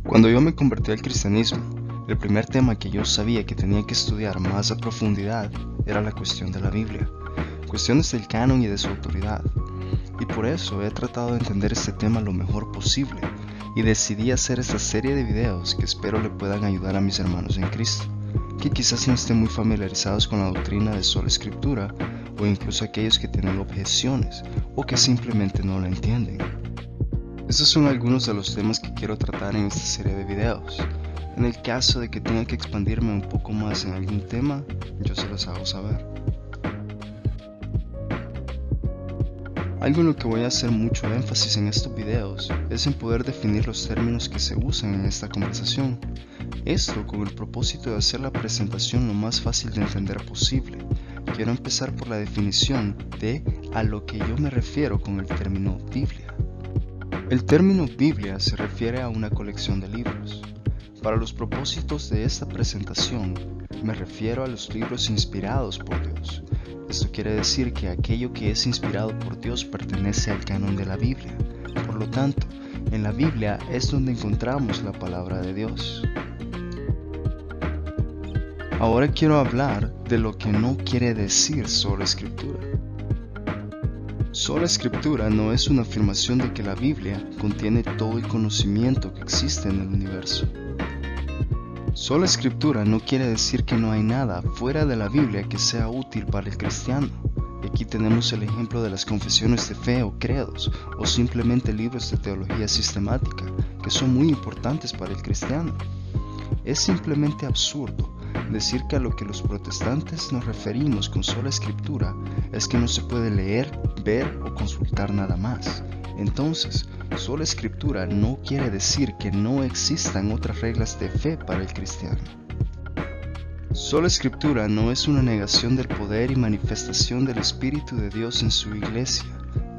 Cuando yo me convertí al cristianismo, el primer tema que yo sabía que tenía que estudiar más a profundidad era la cuestión de la Biblia, cuestiones del canon y de su autoridad. Y por eso he tratado de entender este tema lo mejor posible y decidí hacer esta serie de videos que espero le puedan ayudar a mis hermanos en Cristo, que quizás no estén muy familiarizados con la doctrina de sola escritura o incluso aquellos que tienen objeciones o que simplemente no la entienden. Estos son algunos de los temas que quiero tratar en esta serie de videos. En el caso de que tenga que expandirme un poco más en algún tema, yo se los hago saber. Algo en lo que voy a hacer mucho énfasis en estos videos es en poder definir los términos que se usan en esta conversación. Esto con el propósito de hacer la presentación lo más fácil de entender posible. Quiero empezar por la definición de a lo que yo me refiero con el término Biblia. El término Biblia se refiere a una colección de libros. Para los propósitos de esta presentación, me refiero a los libros inspirados por Dios. Esto quiere decir que aquello que es inspirado por Dios pertenece al canon de la Biblia. Por lo tanto, en la Biblia es donde encontramos la palabra de Dios. Ahora quiero hablar de lo que no quiere decir sola escritura. Sola escritura no es una afirmación de que la Biblia contiene todo el conocimiento que existe en el universo. Sola escritura no quiere decir que no hay nada fuera de la Biblia que sea útil para el cristiano. Y aquí tenemos el ejemplo de las confesiones de fe o credos, o simplemente libros de teología sistemática, que son muy importantes para el cristiano. Es simplemente absurdo decir que a lo que los protestantes nos referimos con sola escritura es que no se puede leer, ver o consultar nada más. Entonces, sola escritura no quiere decir que no existan otras reglas de fe para el cristiano. Sola escritura no es una negación del poder y manifestación del Espíritu de Dios en su iglesia.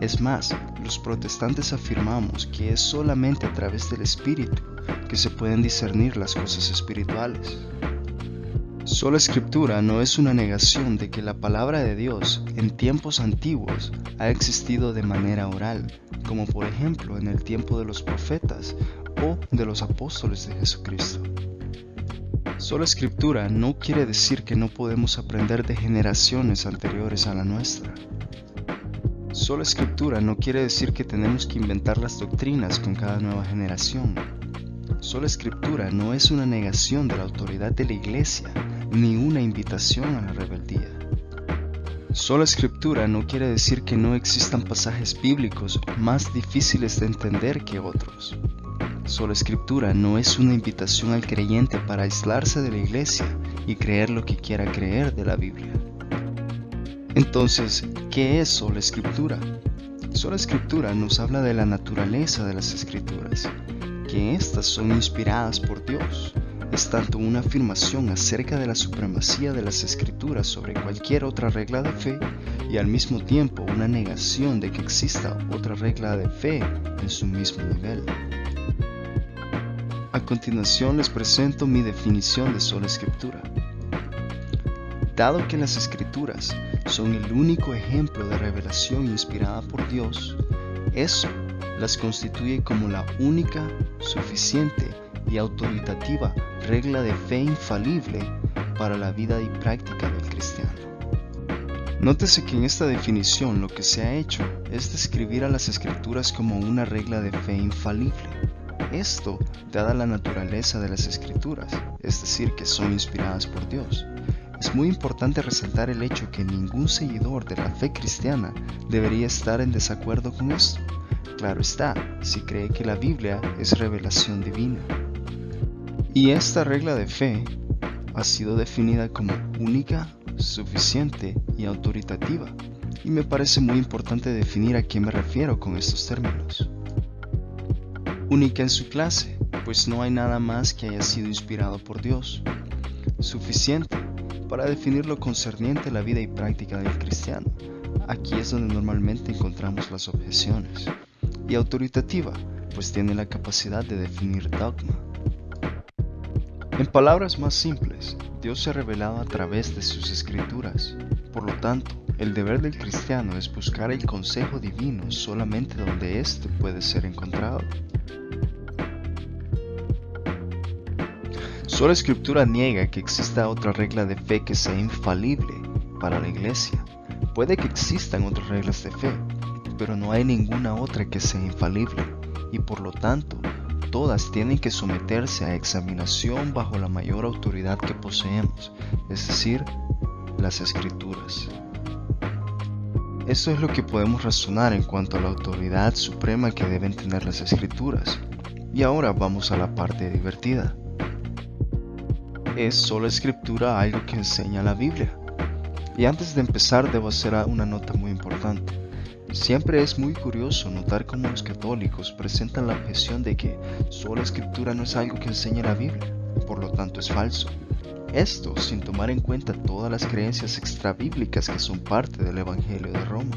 Es más, los protestantes afirmamos que es solamente a través del Espíritu que se pueden discernir las cosas espirituales. Sola escritura no es una negación de que la palabra de Dios en tiempos antiguos ha existido de manera oral, como por ejemplo en el tiempo de los profetas o de los apóstoles de Jesucristo. Sola escritura no quiere decir que no podemos aprender de generaciones anteriores a la nuestra. Sola escritura no quiere decir que tenemos que inventar las doctrinas con cada nueva generación. Sola escritura no es una negación de la autoridad de la iglesia, ni una invitación a la rebeldía. Sola escritura no quiere decir que no existan pasajes bíblicos más difíciles de entender que otros. Sola escritura no es una invitación al creyente para aislarse de la iglesia y creer lo que quiera creer de la Biblia. Entonces, ¿qué es sola escritura? Sola escritura nos habla de la naturaleza de las escrituras, que éstas son inspiradas por Dios. Es tanto una afirmación acerca de la supremacía de las escrituras sobre cualquier otra regla de fe y al mismo tiempo una negación de que exista otra regla de fe en su mismo nivel. A continuación les presento mi definición de sola escritura. Dado que las escrituras son el único ejemplo de revelación inspirada por Dios, eso las constituye como la única, suficiente y autoritativa regla de fe infalible para la vida y práctica del cristiano. Nótese que en esta definición lo que se ha hecho es describir a las escrituras como una regla de fe infalible. Esto, dada la naturaleza de las escrituras, es decir, que son inspiradas por Dios. Es muy importante resaltar el hecho que ningún seguidor de la fe cristiana debería estar en desacuerdo con esto. Claro está, si cree que la Biblia es revelación divina. Y esta regla de fe ha sido definida como única, suficiente y autoritativa. Y me parece muy importante definir a qué me refiero con estos términos. Única en su clase, pues no hay nada más que haya sido inspirado por Dios. Suficiente, para definir lo concerniente a la vida y práctica del cristiano. Aquí es donde normalmente encontramos las objeciones. Y autoritativa, pues tiene la capacidad de definir dogma. En palabras más simples, Dios se ha revelado a través de sus escrituras. Por lo tanto, el deber del cristiano es buscar el consejo divino solamente donde éste puede ser encontrado. Sola Escritura niega que exista otra regla de fe que sea infalible para la iglesia. Puede que existan otras reglas de fe, pero no hay ninguna otra que sea infalible, y por lo tanto, todas tienen que someterse a examinación bajo la mayor autoridad que poseemos, es decir, las Escrituras. Esto es lo que podemos razonar en cuanto a la autoridad suprema que deben tener las Escrituras. Y ahora vamos a la parte divertida. ¿Es sola Escritura algo que enseña la Biblia? Y antes de empezar debo hacer una nota muy importante. Siempre es muy curioso notar cómo los católicos presentan la objeción de que sola Escritura no es algo que enseña la Biblia, por lo tanto es falso. Esto sin tomar en cuenta todas las creencias extrabíblicas que son parte del Evangelio de Roma,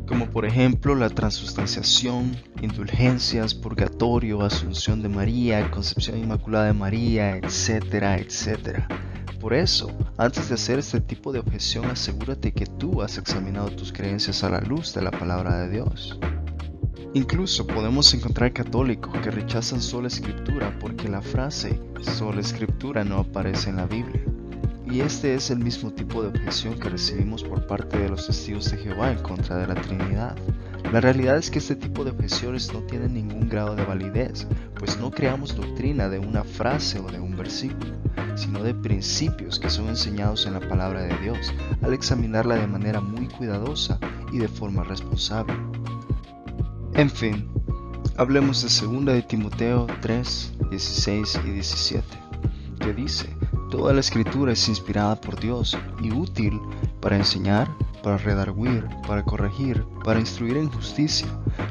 como por ejemplo la transustanciación, indulgencias, purgatorio, asunción de María, concepción inmaculada de María, etcétera, etcétera. Por eso, antes de hacer este tipo de objeción, asegúrate que tú has examinado tus creencias a la luz de la palabra de Dios. Incluso podemos encontrar católicos que rechazan sola Escritura porque la frase sola Escritura no aparece en la Biblia. Y este es el mismo tipo de objeción que recibimos por parte de los testigos de Jehová en contra de la Trinidad. La realidad es que este tipo de objeciones no tienen ningún grado de validez, pues no creamos doctrina de una frase o de un versículo, sino de principios que son enseñados en la palabra de Dios, al examinarla de manera muy cuidadosa y de forma responsable. En fin, hablemos de 2 de Timoteo 3, 16 y 17, que dice: toda la Escritura es inspirada por Dios y útil para enseñar, para redarguir, para corregir, para instruir en justicia,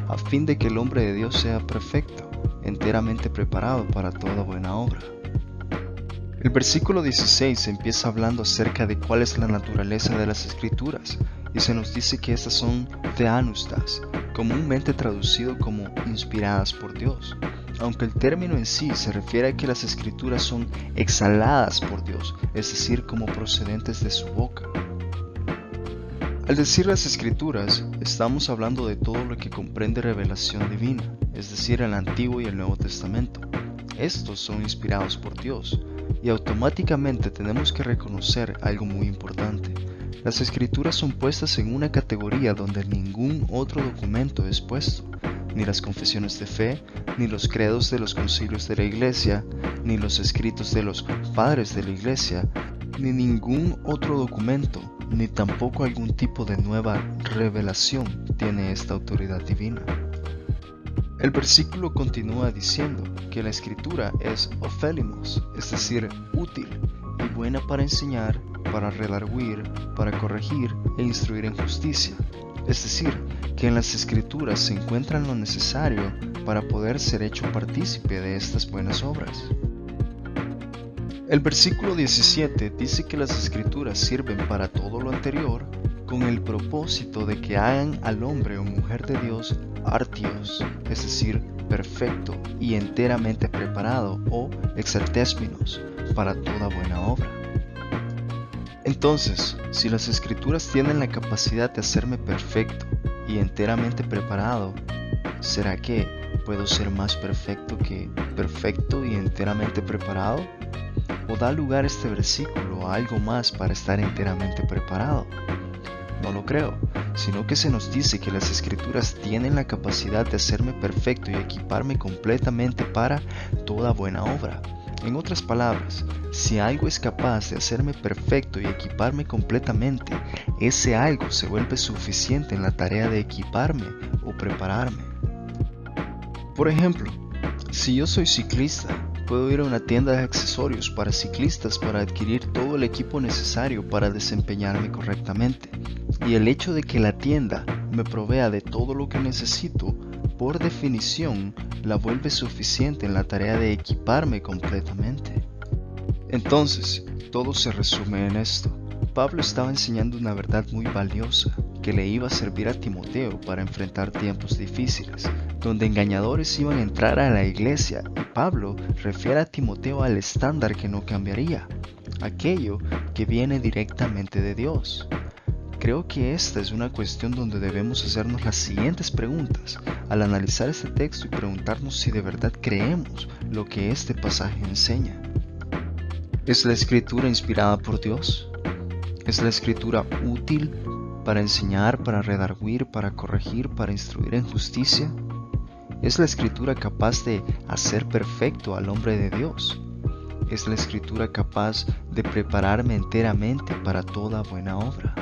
a fin de que el hombre de Dios sea perfecto, enteramente preparado para toda buena obra. El versículo 16 empieza hablando acerca de cuál es la naturaleza de las Escrituras, y se nos dice que estas son theanustas, comúnmente traducido como inspiradas por Dios, aunque el término en sí se refiere a que las Escrituras son exhaladas por Dios, es decir, como procedentes de su boca. Al decir las Escrituras, estamos hablando de todo lo que comprende revelación divina, es decir, el Antiguo y el Nuevo Testamento. Estos son inspirados por Dios, y automáticamente tenemos que reconocer algo muy importante. Las Escrituras son puestas en una categoría donde ningún otro documento es puesto. Ni las confesiones de fe, ni los credos de los concilios de la Iglesia, ni los escritos de los padres de la Iglesia, ni ningún otro documento, ni tampoco algún tipo de nueva revelación tiene esta autoridad divina. El versículo continúa diciendo que la Escritura es ophélimos, es decir, útil y buena para enseñar, para redarguir, para corregir e instruir en justicia. Es decir, que en las Escrituras se encuentra lo necesario para poder ser hecho partícipe de estas buenas obras. El versículo 17 dice que las Escrituras sirven para todo lo anterior con el propósito de que hagan al hombre o mujer de Dios artios, es decir, perfecto y enteramente preparado, o exaltésminos, para toda buena obra. Entonces, si las Escrituras tienen la capacidad de hacerme perfecto y enteramente preparado, ¿será que puedo ser más perfecto que perfecto y enteramente preparado? ¿O da lugar este versículo a algo más para estar enteramente preparado? No lo creo, sino que se nos dice que las Escrituras tienen la capacidad de hacerme perfecto y equiparme completamente para toda buena obra. En otras palabras, si algo es capaz de hacerme perfecto y equiparme completamente, ese algo se vuelve suficiente en la tarea de equiparme o prepararme. Por ejemplo, si yo soy ciclista, puedo ir a una tienda de accesorios para ciclistas para adquirir todo el equipo necesario para desempeñarme correctamente. Y el hecho de que la tienda me provea de todo lo que necesito, por definición, la vuelve suficiente en la tarea de equiparme completamente. Entonces, todo se resume en esto. Pablo estaba enseñando una verdad muy valiosa que le iba a servir a Timoteo para enfrentar tiempos difíciles, donde engañadores iban a entrar a la iglesia, y Pablo refiere a Timoteo al estándar que no cambiaría, aquello que viene directamente de Dios. Creo que esta es una cuestión donde debemos hacernos las siguientes preguntas al analizar este texto y preguntarnos si de verdad creemos lo que este pasaje enseña. ¿Es la escritura inspirada por Dios? ¿Es la escritura útil para enseñar, para redarguir, para corregir, para instruir en justicia? ¿Es la escritura capaz de hacer perfecto al hombre de Dios? ¿Es la escritura capaz de prepararme enteramente para toda buena obra?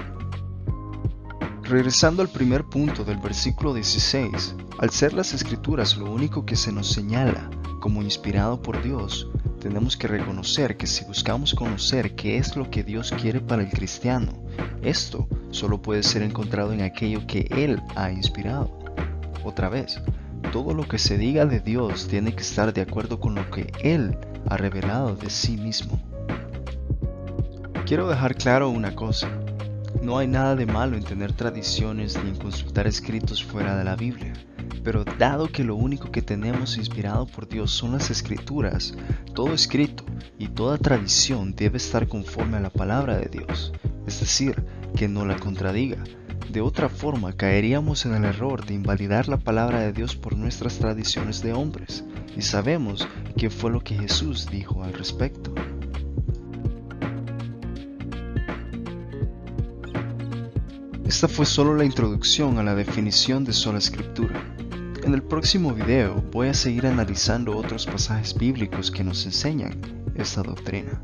Regresando al primer punto del versículo 16, al ser las escrituras lo único que se nos señala como inspirado por Dios, tenemos que reconocer que si buscamos conocer qué es lo que Dios quiere para el cristiano, esto solo puede ser encontrado en aquello que Él ha inspirado. Otra vez, todo lo que se diga de Dios tiene que estar de acuerdo con lo que Él ha revelado de sí mismo. Quiero dejar claro una cosa. No hay nada de malo en tener tradiciones ni en consultar escritos fuera de la Biblia, pero dado que lo único que tenemos inspirado por Dios son las escrituras, todo escrito y toda tradición debe estar conforme a la palabra de Dios, es decir, que no la contradiga. De otra forma caeríamos en el error de invalidar la palabra de Dios por nuestras tradiciones de hombres, y sabemos qué fue lo que Jesús dijo al respecto. Esta fue solo la introducción a la definición de sola escritura. En el próximo video voy a seguir analizando otros pasajes bíblicos que nos enseñan esta doctrina.